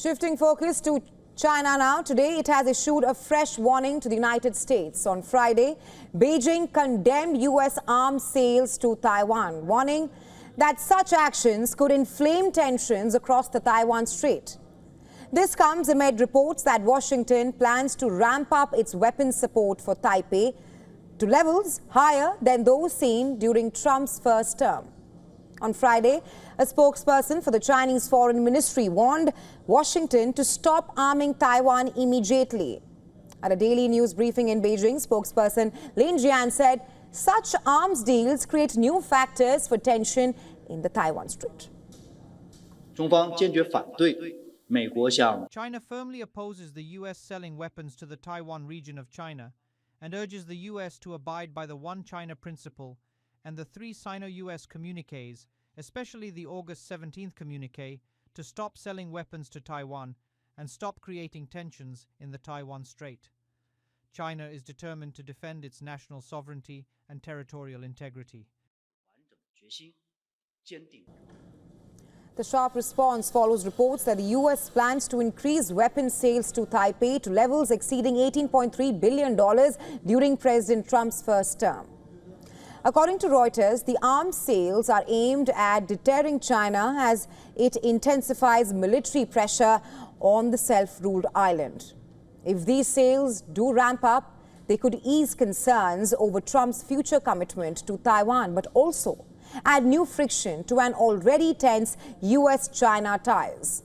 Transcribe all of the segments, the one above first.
Shifting focus to China now. Today, it has issued a fresh warning to the United States. On Friday, Beijing condemned U.S. arms sales to Taiwan, warning that such actions could inflame tensions across the Taiwan Strait. This comes amid reports that Washington plans to ramp up its weapons support for Taipei to levels higher than those seen during Trump's first term. On Friday, a spokesperson for the Chinese Foreign Ministry warned Washington to stop arming Taiwan immediately. At a daily news briefing in Beijing, spokesperson Lin Jian said such arms deals create new factors for tension in the Taiwan Strait. China firmly opposes the U.S. selling weapons to the Taiwan region of China and urges the U.S. to abide by the One China principle and the 3 Sino-U.S. communiques, especially the August 17th communique, to stop selling weapons to Taiwan and stop creating tensions in the Taiwan Strait. China is determined to defend its national sovereignty and territorial integrity. The sharp response follows reports that the U.S. plans to increase weapons sales to Taipei to levels exceeding $18.3 billion during President Trump's first term. According to Reuters, the arms sales are aimed at deterring China as it intensifies military pressure on the self-ruled island. If these sales do ramp up, they could ease concerns over Trump's future commitment to Taiwan, but also add new friction to an already tense U.S.-China ties.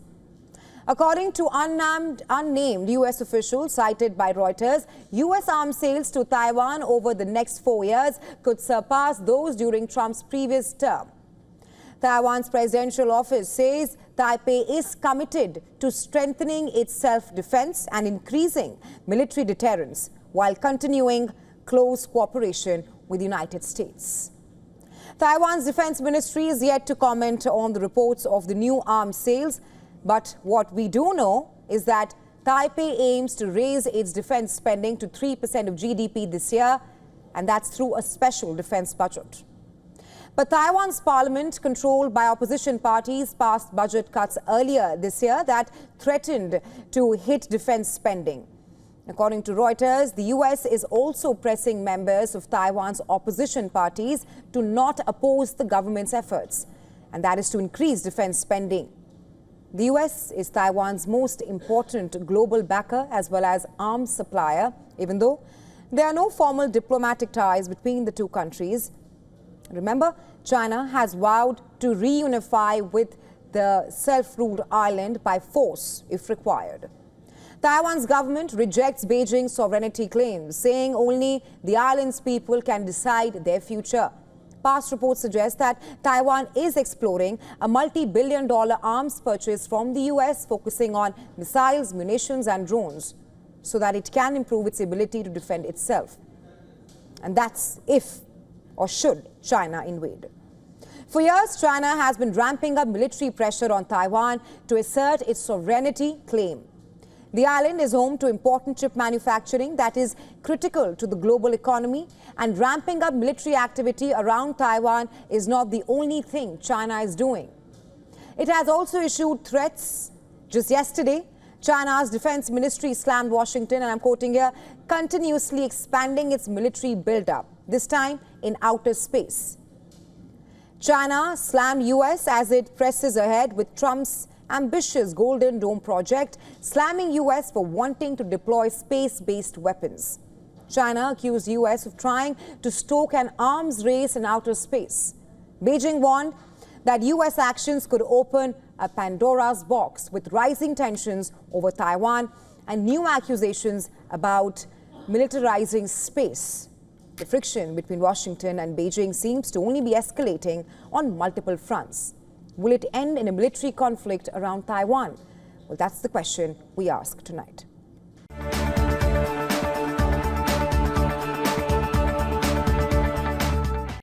According to unnamed U.S. officials cited by Reuters, U.S. arms sales to Taiwan over the next 4 years could surpass those during Trump's previous term. Taiwan's presidential office says Taipei is committed to strengthening its self-defense and increasing military deterrence while continuing close cooperation with the United States. Taiwan's defense ministry is yet to comment on the reports of the new arms sales. But what we do know is that Taipei aims to raise its defense spending to 3% of GDP this year, and that's through a special defense budget. But Taiwan's parliament, controlled by opposition parties, passed budget cuts earlier this year that threatened to hit defense spending. According to Reuters, the U.S. is also pressing members of Taiwan's opposition parties to not oppose the government's efforts, and that is to increase defense spending. The U.S. is Taiwan's most important global backer as well as arms supplier, even though there are no formal diplomatic ties between the two countries. Remember, China has vowed to reunify with the self-ruled island by force if required. Taiwan's government rejects Beijing's sovereignty claims, saying only the island's people can decide their future. Past reports suggest that Taiwan is exploring a multi-billion-dollar arms purchase from the U.S., focusing on missiles, munitions and drones, so that it can improve its ability to defend itself. And that's if or should China invade. For years, China has been ramping up military pressure on Taiwan to assert its sovereignty claim. The island is home to important chip manufacturing that is critical to the global economy, and ramping up military activity around Taiwan is not the only thing China is doing. It has also issued threats. Just yesterday, China's defense ministry slammed Washington, and I'm quoting here, continuously expanding its military buildup, this time in outer space. China slammed U.S. as it presses ahead with Trump's ambitious Golden Dome project, slamming U.S. for wanting to deploy space-based weapons. China accused U.S. of trying to stoke an arms race in outer space. Beijing warned that U.S. actions could open a Pandora's box with rising tensions over Taiwan and new accusations about militarizing space. The friction between Washington and Beijing seems to only be escalating on multiple fronts. Will it end in a military conflict around Taiwan? Well, that's the question we ask tonight.